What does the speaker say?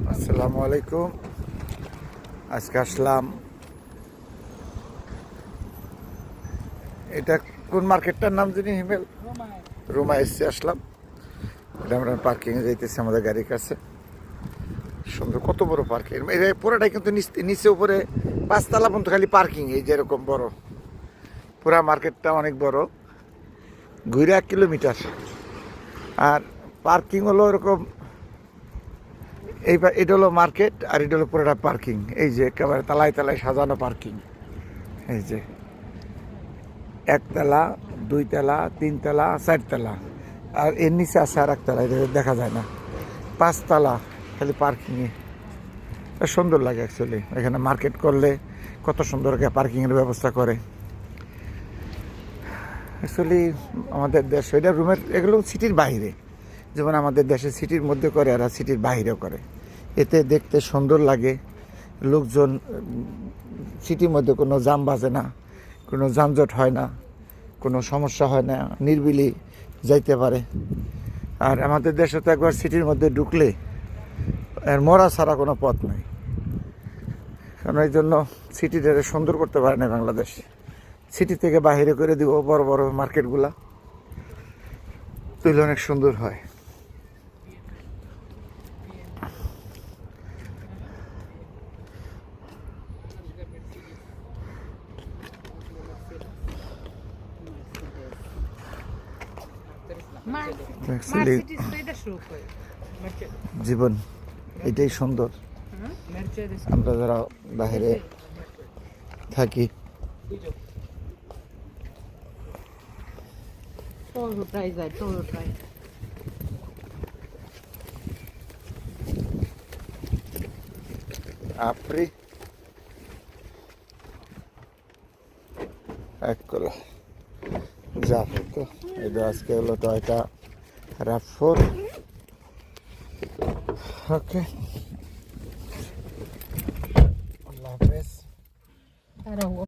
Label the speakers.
Speaker 1: আসসালামু আলাইকুম। আজকে আসলাম, এটা কোন মার্কেটটার নাম জানি হিমেল, রুমা এসছি আসলাম। এটা আমরা পার্কিংয়ে যাইতেছি আমাদের গাড়ির কাছে। সুন্দর, কত বড় পার্কিং! এটা পুরোটাই কিন্তু নিচে উপরে 5 তলা পর্যন্ত খালি পার্কিং। এই যেরকম বড় পুরা মার্কেটটা অনেক বড়, ঘুরে 1 কিলোমিটার। আর পার্কিং হলো এরকম, এটা হলো মার্কেট আর এটা হলো পুরোটা পার্কিং। এই যে একেবারে তালায় তালায় সাজানো পার্কিং। এই যে 1 তলা, 2 তলা, 3 তলা, 4 তলা, আর এর নিচে আছে আর 1 তলা, এটা দেখা যায় না। 5 তলা খালি পার্কিংয়ে। সুন্দর লাগে অ্যাকচুয়ালি। এখানে মার্কেট করলে কত সুন্দর পার্কিংয়ের ব্যবস্থা করে অ্যাকচুয়ালি আমাদের দেশ। এটা রুমের, এগুলো সিটির বাইরে, যেমন আমাদের দেশে সিটির মধ্যে করে আর সিটির বাইরেও করে। এতে দেখতে সুন্দর লাগে। লোকজন, সিটির মধ্যে কোনো জাম বাজে না, কোনো যানজট হয় না, কোনো সমস্যা হয় না, নির্বিলি যাইতে পারে। আর আমাদের দেশে তো একবার সিটির মধ্যে ঢুকলে আর মরা ছাড়া কোনো পথ নাই। কারণ এই জন্য সিটিটাকে সুন্দর করতে পারে না বাংলাদেশ। সিটি থেকে বাহিরে করে দিব বড় বড় মার্কেটগুলা, তাহলে অনেক সুন্দর হয়। অ্যাকচুয়ালি জীবন এটাই সুন্দর। আমরা যারা বাইরে থাকি, আপনি এক করো যা হতো। এটা আজকে হলো টয়টা RAV4। ওকে, আল্লাহ হাফেজ।